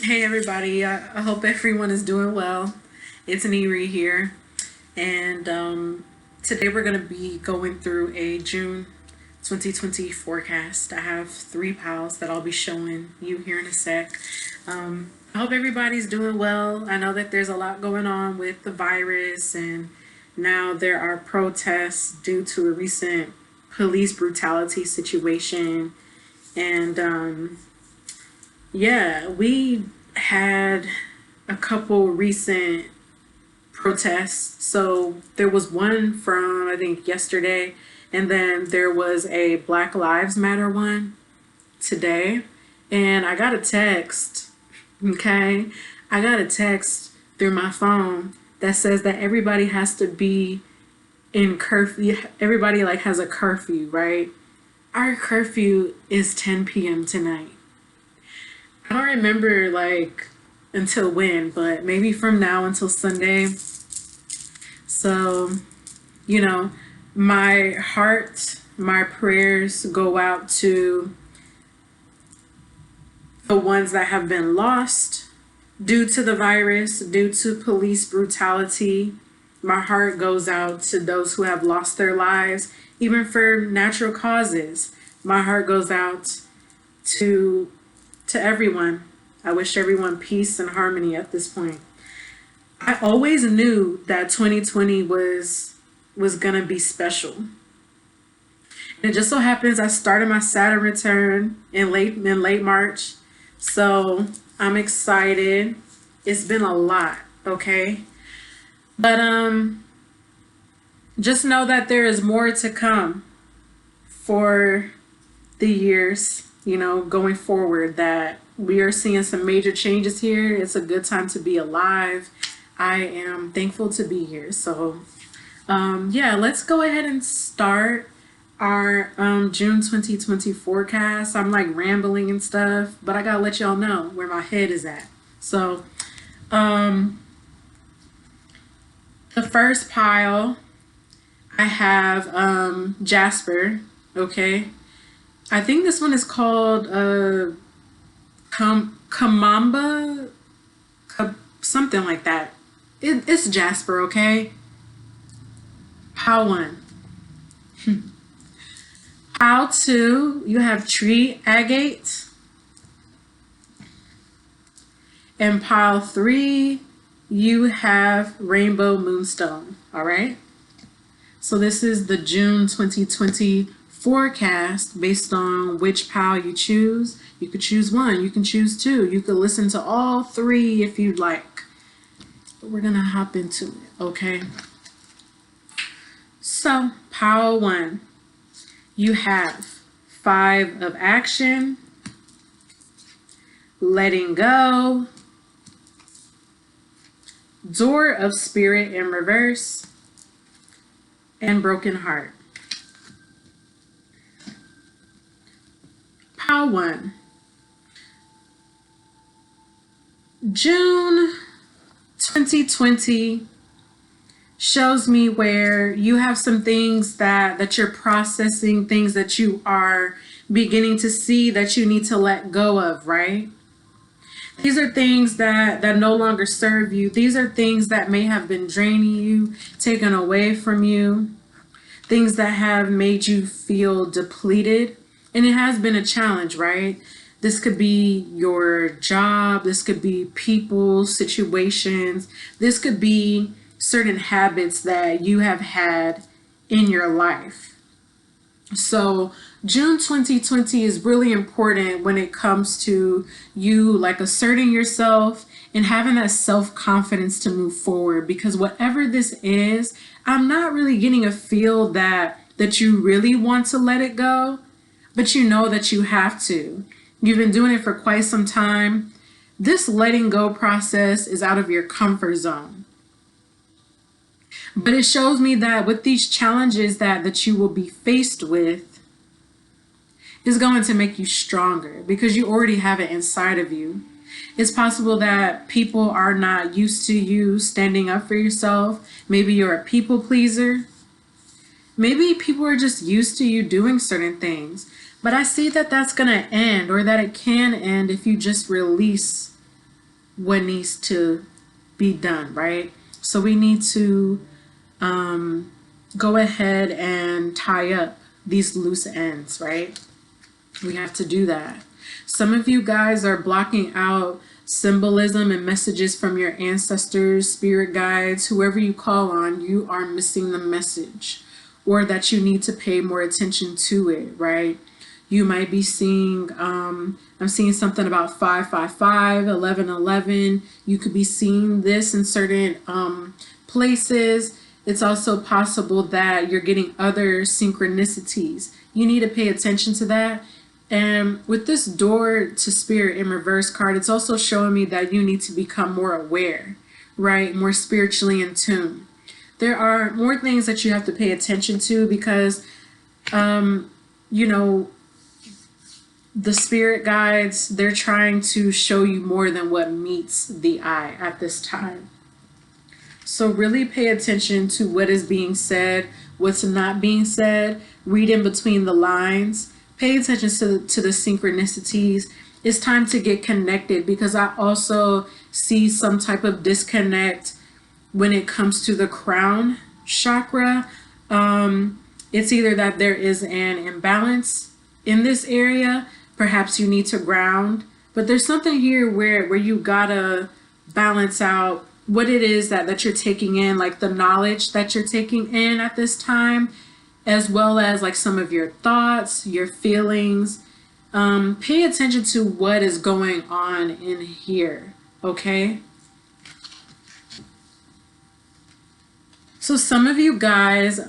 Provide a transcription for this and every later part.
Hey everybody, I hope everyone is doing well. It's NieRe here, and today we're going to be going through a June 2020 forecast. I have three piles that I'll be showing you here in a sec. I hope everybody's doing well. I know that there's a lot going on with the virus, and now there are protests due to a recent police brutality situation. And yeah, we had a couple recent protests. So there was one from, I think, yesterday, and then there was a Black Lives Matter one today. And I got a text, okay? I got a text through my phone that says that everybody has to be in curfew. Everybody like has a curfew, right? Our curfew is 10 p.m. tonight. I don't remember like until when, but maybe from now until Sunday. So, you know, my heart, my prayers go out to the ones that have been lost due to the virus, due to police brutality. My heart goes out to those who have lost their lives, even for natural causes. My heart goes out to everyone. I wish everyone peace and harmony at this point. I always knew that 2020 was gonna be special. And it just so happens I started my Saturn return in late March. So I'm excited. It's been a lot, okay? But just know that there is more to come for the years, going forward, that we are seeing some major changes here. It's a good time to be alive. I am thankful to be here. So, yeah, let's go ahead and start our June 2020 forecast. I'm like rambling and stuff, but I gotta let y'all know where my head is at. So, the first pile, I have Jasper, okay? I think this one is called Kambaba, something like that. It's Jasper, okay? Pile 1. Pile 2, you have tree agate. And pile 3, you have rainbow moonstone, all right? So this is the June 2020 forecast based on which pile you choose. You could choose one, you can choose two, you could listen to all three if you'd like. But we're gonna hop into it, okay? So, pile 1, you have 5 of action, letting go, door of spirit in reverse, and broken heart. Pile 1. June 2020 shows me where you have some things that you're processing, things that you are beginning to see that you need to let go of, right? These are things that no longer serve you. These are things that may have been draining you, taken away from you, things that have made you feel depleted. And it has been a challenge, right? This could be your job. This could be people, situations. This could be certain habits that you have had in your life. So June 2020 is really important when it comes to you like asserting yourself and having that self-confidence to move forward, because whatever this is, I'm not really getting a feel that you really want to let it go, but you know that you have to. You've been doing it for quite some time. This letting go process is out of your comfort zone. But it shows me that with these challenges that you will be faced with is going to make you stronger because you already have it inside of you. It's possible that people are not used to you standing up for yourself. Maybe you're a people pleaser. Maybe people are just used to you doing certain things. But I see that that's going to end, or that it can end if you just release what needs to be done, right? So we need to go ahead and tie up these loose ends, right? We have to do that. Some of you guys are blocking out symbolism and messages from your ancestors, spirit guides, whoever you call on. You are missing the message, or that you need to pay more attention to it, right? You might be seeing, I'm seeing something about 555, 1111. You could be seeing this in certain places. It's also possible that you're getting other synchronicities. You need to pay attention to that. And with this door to spirit in reverse card, it's also showing me that you need to become more aware, right? More spiritually in tune. There are more things that you have to pay attention to because, you know, the spirit guides, they're trying to show you more than what meets the eye at this time. So really pay attention to what is being said, what's not being said. Read in between the lines. Pay attention to the synchronicities. It's time to get connected, because I also see some type of disconnect when it comes to the crown chakra. It's either that there is an imbalance in this area. Perhaps you need to ground. But there's something here where you gotta balance out what it is that you're taking in, like the knowledge that you're taking in at this time, as well as like some of your thoughts, your feelings. Pay attention to what is going on in here, okay? So some of you guys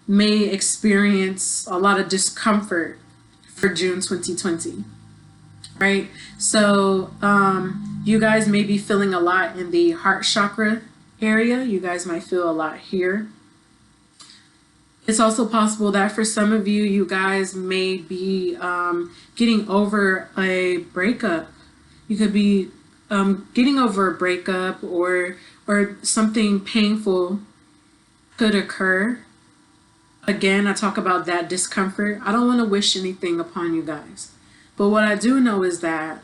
may experience a lot of discomfort for June 2020, right? So you guys may be feeling a lot in the heart chakra area. You guys might feel a lot here. It's also possible that for some of you, you guys may be getting over a breakup. You could be getting over a breakup, or something painful could occur. Again, I talk about that discomfort. I don't want to wish anything upon you guys. But what I do know is that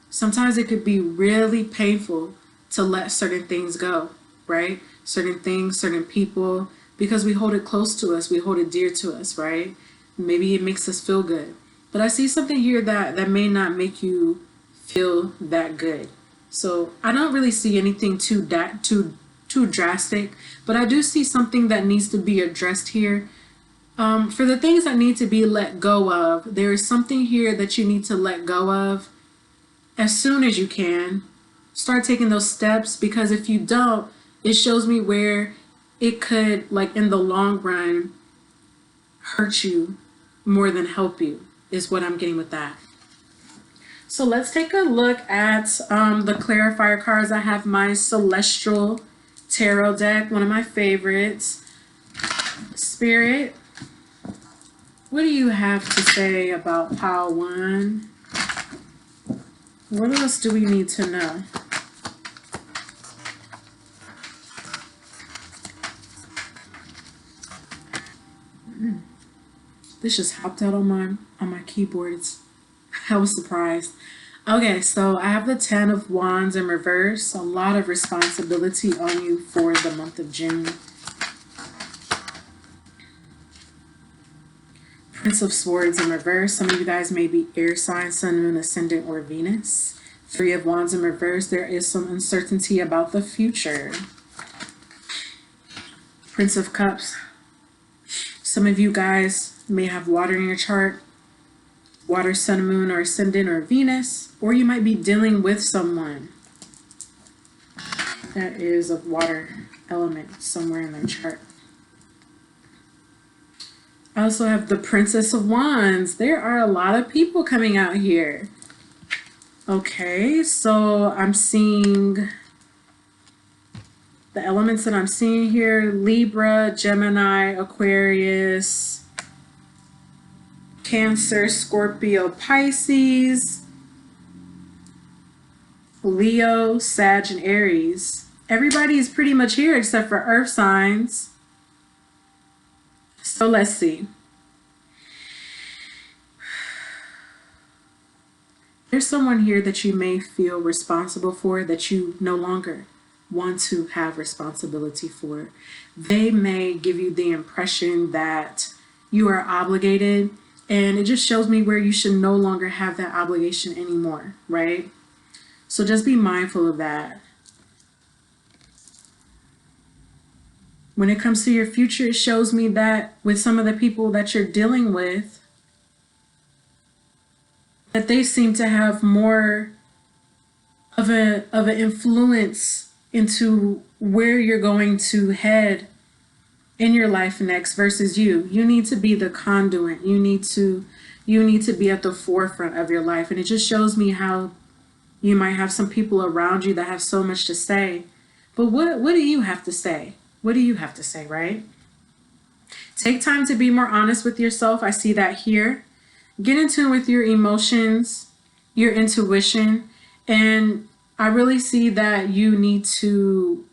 sometimes it could be really painful to let certain things go, right? Certain things, certain people, because we hold it close to us, we hold it dear to us, right? Maybe it makes us feel good. But I see something here that may not make you feel that good. So I don't really see anything too drastic, but I do see something that needs to be addressed here. For the things that need to be let go of, there is something here that you need to let go of as soon as you can. Start taking those steps, because if you don't, it shows me where it could, like in the long run, hurt you more than help you, is what I'm getting with that. So let's take a look at the clarifier cards. I have my Celestial Tarot deck, one of my favorites. Spirit, what do you have to say about Pile 1? What else do we need to know? This just hopped out on my keyboard. I was surprised. Okay, so I have the 10 of Wands in reverse. A lot of responsibility on you for the month of June. Prince of Swords in reverse. Some of you guys may be air sign, Sun, Moon, Ascendant, or Venus. 3 of Wands in reverse. There is some uncertainty about the future. Prince of Cups. Some of you guys may have water in your chart. Water, Sun, Moon, or Ascendant, or Venus. Or you might be dealing with someone that is of water element somewhere in their chart. I also have the Princess of Wands. There are a lot of people coming out here. Okay, so I'm seeing the elements that I'm seeing here: Libra, Gemini, Aquarius, Cancer, Scorpio, Pisces, Leo, Sag, and Aries. Everybody is pretty much here except for earth signs. So let's see. There's someone here that you may feel responsible for that you no longer want to have responsibility for. They may give you the impression that you are obligated, and it just shows me where you should no longer have that obligation anymore, right? So just be mindful of that. When it comes to your future, it shows me that with some of the people that you're dealing with, that they seem to have more of an influence into where you're going to head in your life next versus you. You need to be the conduit. You need to be at the forefront of your life. And it just shows me how you might have some people around you that have so much to say. But what do you have to say? What do you have to say, right? Take time to be more honest with yourself. I see that here. Get in tune with your emotions, your intuition, and I really see that you need to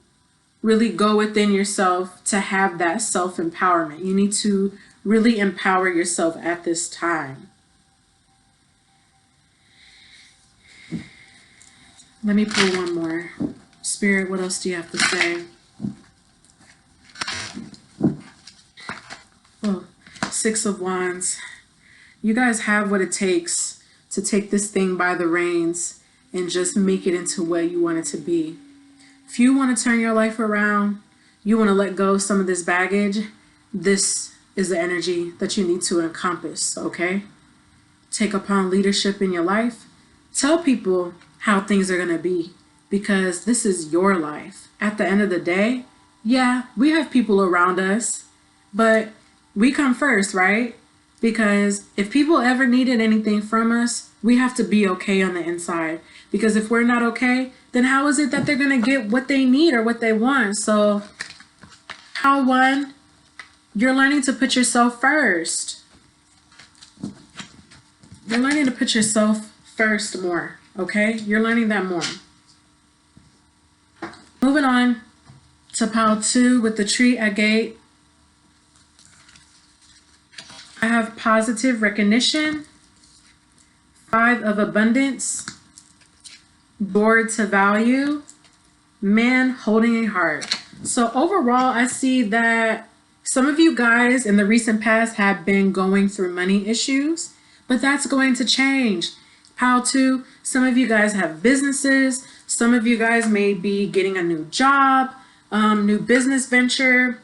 really go within yourself to have that self-empowerment. You need to really empower yourself at this time. Let me pull one more. Spirit, what else do you have to say? Oh, Six of Wands. You guys have what it takes to take this thing by the reins and just make it into what you want it to be. If you want to turn your life around, you want to let go of some of this baggage, this is the energy that you need to encompass, okay? Take upon leadership in your life. Tell people how things are going to be, because this is your life. At the end of the day, yeah, we have people around us, but we come first, right? Because if people ever needed anything from us, we have to be okay on the inside. Because if we're not okay, then how is it that they're going to get what they need or what they want? So, how one, you're learning to put yourself first. You're learning to put yourself first more, okay? You're learning that more. Moving on to pile 2 with the tree Agate. I have positive recognition, 5 of abundance, door to value, man holding a heart. So overall, I see that some of you guys in the recent past have been going through money issues, but that's going to change. Pile 2, some of you guys have businesses. Some of you guys may be getting a new job, new business venture.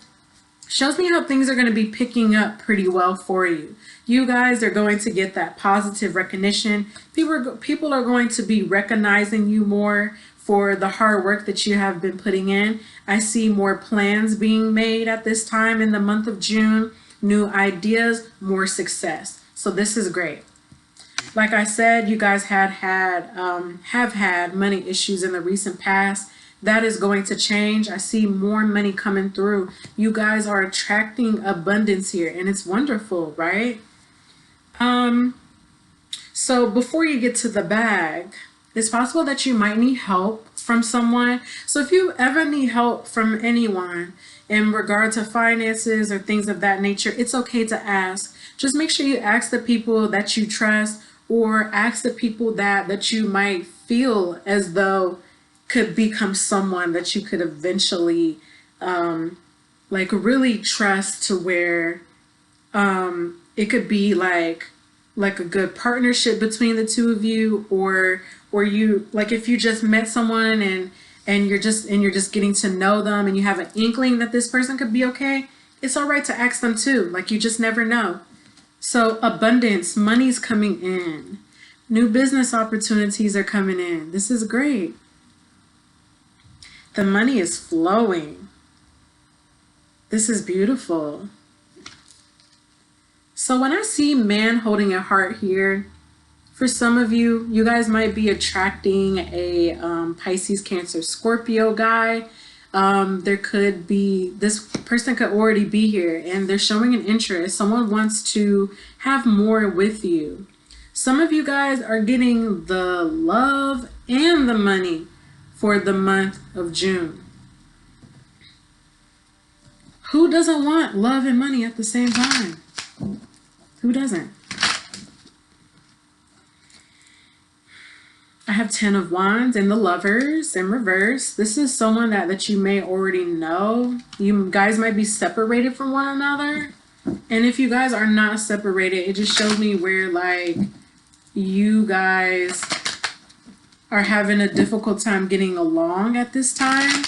Shows me how things are going to be picking up pretty well for you. You guys are going to get that positive recognition. People are going to be recognizing you more for the hard work that you have been putting in. I see more plans being made at this time in the month of June. New ideas, more success. So this is great. Like I said, you guys have had money issues in the recent past. That is going to change. I see more money coming through. You guys are attracting abundance here, and it's wonderful, right? So before you get to the bag, it's possible that you might need help from someone. So if you ever need help from anyone in regard to finances or things of that nature, it's okay to ask. Just make sure you ask the people that you trust, or ask the people that you might feel as though could become someone that you could eventually like really trust, to where it could be like a good partnership between the two of you, or you, like if you just met someone and you're just getting to know them and you have an inkling that this person could be okay, it's all right to ask them too. Like, you just never know. So abundance, money's coming in. New business opportunities are coming in. This is great. The money is flowing. This is beautiful. So when I see man holding a heart here, for some of you, you guys might be attracting a Pisces, Cancer, Scorpio guy. There could be, this person could already be here and they're showing an interest. Someone wants to have more with you. Some of you guys are getting the love and the money for the month of June. Who doesn't want love and money at the same time? Who doesn't? have 10 of Wands and the Lovers in reverse. This is someone that you may already know. You guys might be separated from one another. And if you guys are not separated, it just shows me where like you guys are having a difficult time getting along at this time.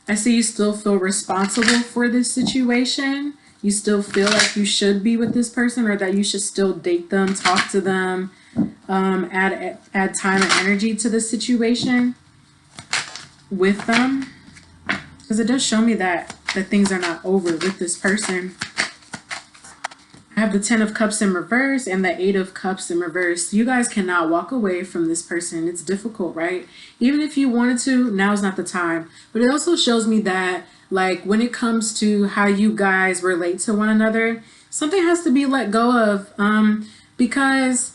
I see you still feel responsible for this situation. You still feel like you should be with this person, or that you should still date them, talk to them, add time and energy to the situation with them. Because it does show me that things are not over with this person. I have the 10 of Cups in reverse and the 8 of Cups in reverse. You guys cannot walk away from this person. It's difficult, right? Even if you wanted to, now's not the time. But it also shows me that, like, when it comes to how you guys relate to one another, something has to be let go of. Because,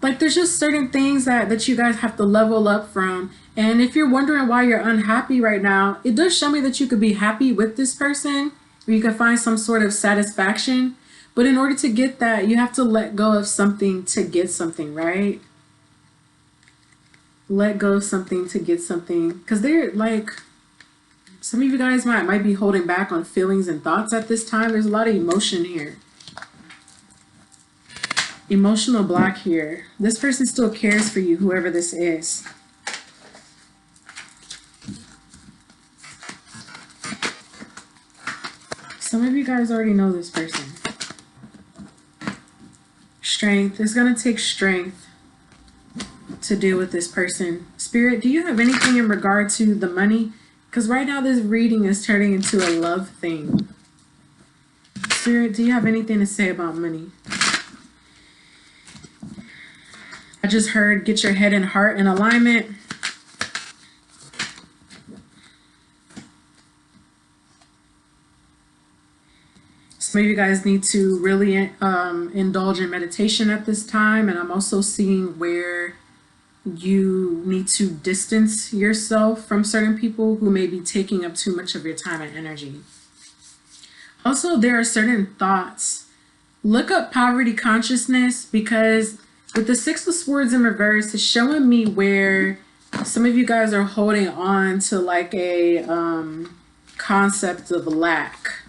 like, there's just certain things that you guys have to level up from. And if you're wondering why you're unhappy right now, it does show me that you could be happy with this person, or you could find some sort of satisfaction. But in order to get that, you have to let go of something to get something, right? Let go of something to get something. Because they're like, some of you guys might be holding back on feelings and thoughts at this time. There's a lot of emotion here. Emotional block here. This person still cares for you, whoever this is. Some of you guys already know this person. Strength. It's going to take strength to deal with this person. Spirit, do you have anything in regard to the money? Because right now this reading is turning into a love thing. Spirit, do you have anything to say about money? I just heard get your head and heart in alignment. Some of you guys need to really indulge in meditation at this time. And I'm also seeing where you need to distance yourself from certain people who may be taking up too much of your time and energy. Also, there are certain thoughts. Look up poverty consciousness, because with the 6 of Swords in reverse, it's showing me where some of you guys are holding on to like a concept of lack.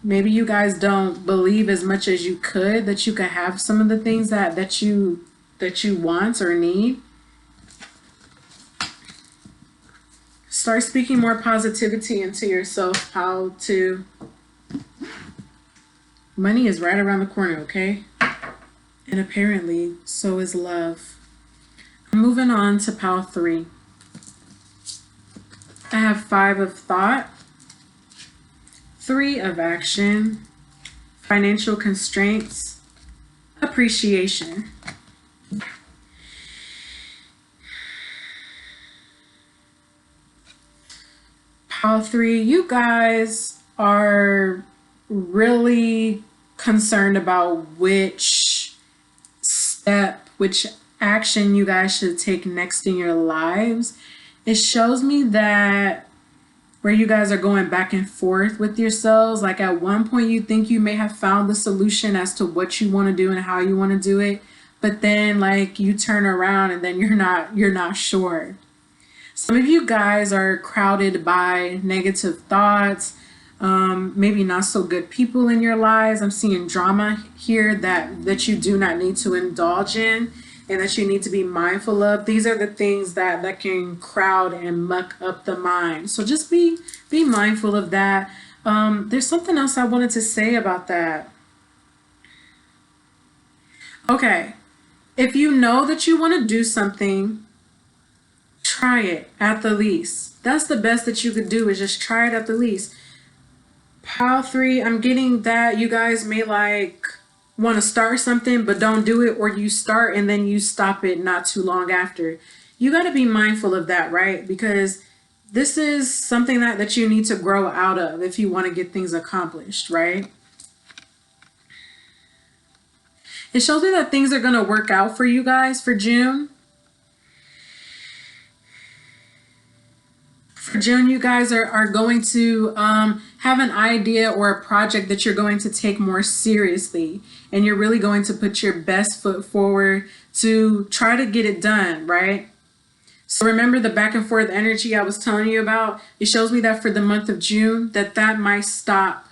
Maybe you guys don't believe as much as you could that you could have some of the things that you want or need. Start speaking more positivity into yourself. How to. Money is right around the corner, okay? And apparently, so is love. I'm moving on to pile 3. I have 5 of Thought, 3 of Action, Financial Constraints, Appreciation. Pile 3, you guys are really concerned about which step, which action you guys should take next in your lives. It shows me that where you guys are going back and forth with yourselves. Like at one point you think you may have found the solution as to what you want to do and how you want to do it, but then like you turn around and then you're not sure. Some of you guys are crowded by negative thoughts, maybe not so good people in your lives. I'm seeing drama here that you do not need to indulge in and that you need to be mindful of. These are the things that can crowd and muck up the mind. So just be mindful of that. There's something else I wanted to say about that. Okay, if you know that you want to do something, try it at the least. That's the best that you could do, is just try it at the least. Pile 3, I'm getting that you guys may like want to start something but don't do it, or you start and then you stop it not too long after. You got to be mindful of that, right? Because this is something that you need to grow out of if you want to get things accomplished, right? It shows me that things are going to work out for you guys for June. June, you guys are going to have an idea or a project that you're going to take more seriously, and you're really going to put your best foot forward to try to get it done, right? So remember the back and forth energy I was telling you about? It shows me that for the month of June, that might stop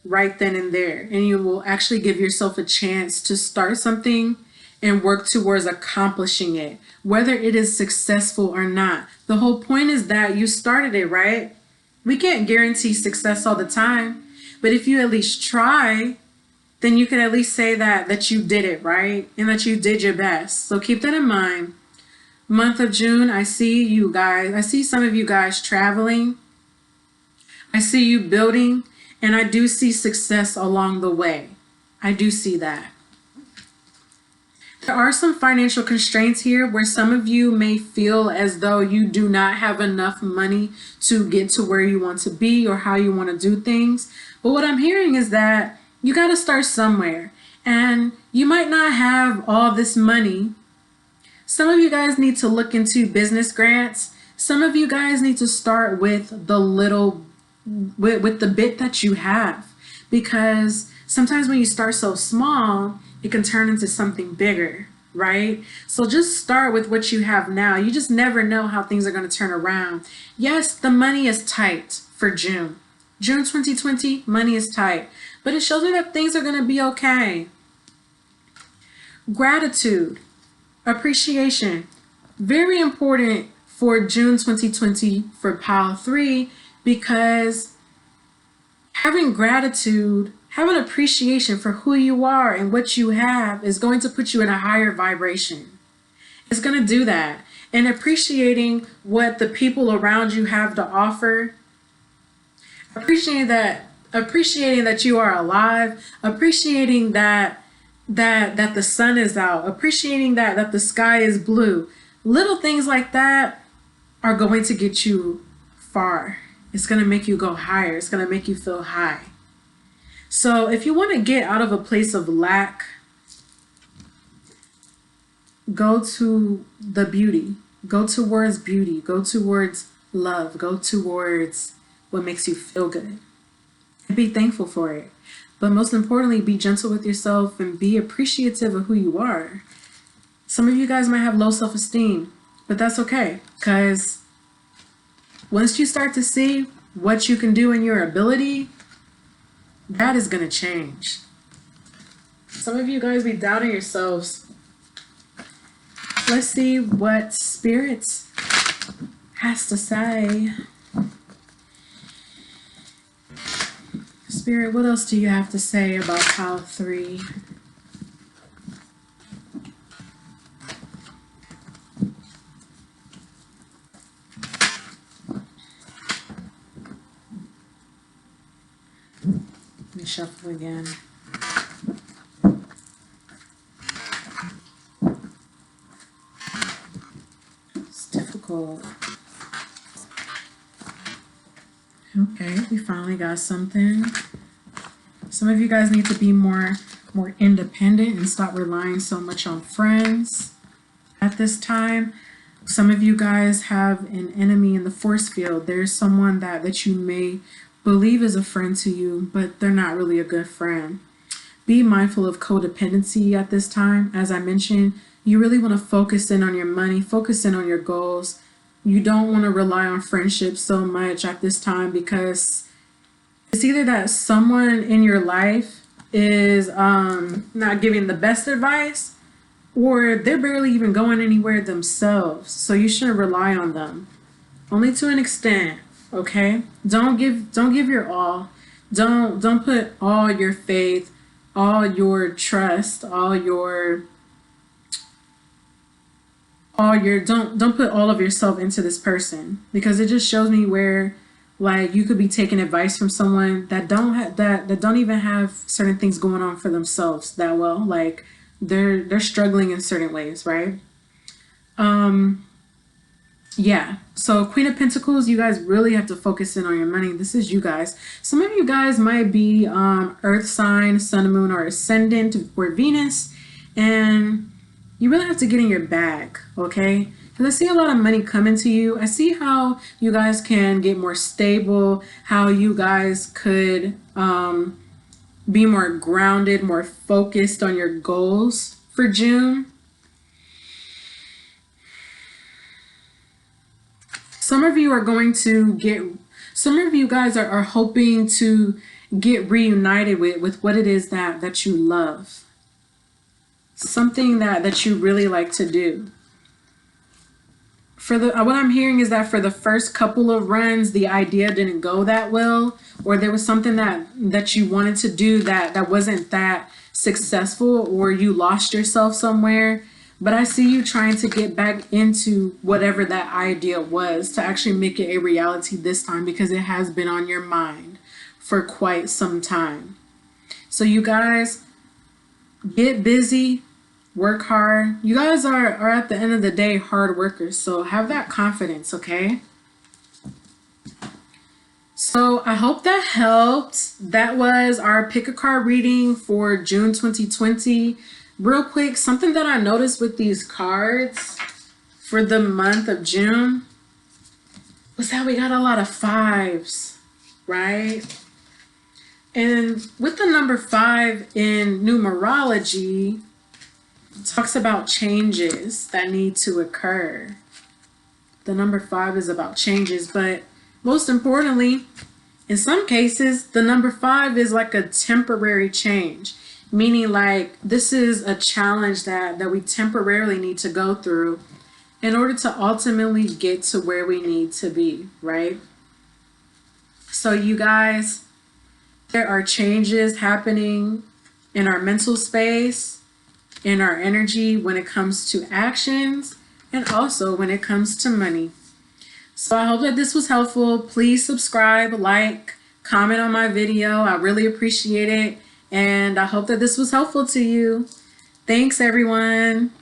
right then and there, and you will actually give yourself a chance to start something and work towards accomplishing it, whether it is successful or not. The whole point is that you started it, right? We can't guarantee success all the time, but if you at least try, then you can at least say that you did it, right? And that you did your best. So keep that in mind. Month of June, I see you guys. I see some of you guys traveling. I see you building, and I do see success along the way. I do see that. There are some financial constraints here where some of you may feel as though you do not have enough money to get to where you want to be or how you want to do things. But what I'm hearing is that you got to start somewhere, and you might not have all this money. Some of you guys need to look into business grants. Some of you guys need to start with the little, with the bit that you have, because sometimes when you start so small, it can turn into something bigger, right? So just start with what you have now. You just never know how things are going to turn around. Yes, the money is tight for June. June 2020, money is tight, but it shows me that things are going to be okay. Gratitude, appreciation, very important for June 2020 for pile 3, because having gratitude, having appreciation for who you are and what you have is going to put you in a higher vibration. It's going to do that. And appreciating what the people around you have to offer, appreciating that you are alive, appreciating that the sun is out, appreciating that the sky is blue. Little things like that are going to get you far. It's going to make you go higher. It's going to make you feel high. So if you want to get out of a place of lack, go to the beauty. Go towards beauty. Go towards love. Go towards what makes you feel good. And be thankful for it. But most importantly, be gentle with yourself and be appreciative of who you are. Some of you guys might have low self-esteem, but that's okay, because once you start to see what you can do in your ability, that is going to change. Some of you guys be doubting yourselves. Let's see what Spirit has to say. Spirit, what else do you have to say about pile 3? Let me shuffle again. It's difficult. Okay, we finally got something. Some of you guys need to be more independent and stop relying so much on friends at this time. Some of you guys have an enemy in the force field. There's someone that you may believe is a friend to you, but they're not really a good friend. Be mindful of codependency at this time. As I mentioned, you really want to focus in on your money, focus in on your goals. You don't want to rely on friendships so much at this time, because it's either that someone in your life is not giving the best advice, or they're barely even going anywhere themselves. So you shouldn't rely on them. Only to an extent, okay? Don't give your all. Don't put all your faith, all your trust, don't put all of yourself into this person, because it just shows me where, like, you could be taking advice from someone that don't even have certain things going on for themselves that well. Like they're struggling in certain ways, right? Yeah. So Queen of Pentacles, you guys really have to focus in on your money. This is you guys. Some of you guys might be Earth sign, Sun, Moon, or Ascendant, or Venus, and you really have to get in your bag, okay? Because I see a lot of money coming to you. I see how you guys can get more stable, how you guys could be more grounded, more focused on your goals for June. Some of you are going to get, some of you guys are hoping to get reunited with what it is that you love. Something that you really like to do. For the what I'm hearing is that for the first couple of runs, the idea didn't go that well, or there was something that you wanted to do that wasn't that successful, or you lost yourself somewhere. But I see you trying to get back into whatever that idea was to actually make it a reality this time, because it has been on your mind for quite some time. So you guys get busy, work hard. You guys are at the end of the day hard workers, so have that confidence, okay? So I hope that helped. That was our pick a card reading for June 2020. Real quick, something that I noticed with these cards for the month of June was that we got a lot of 5s, right? And with the number 5 in numerology, it talks about changes that need to occur. The number 5 is about changes, but most importantly, in some cases, the number 5 is like a temporary change. Meaning like this is a challenge that we temporarily need to go through in order to ultimately get to where we need to be, right? So you guys, there are changes happening in our mental space, in our energy when it comes to actions, and also when it comes to money. So I hope that this was helpful. Please subscribe, like, comment on my video. I really appreciate it. And I hope that this was helpful to you. Thanks, everyone.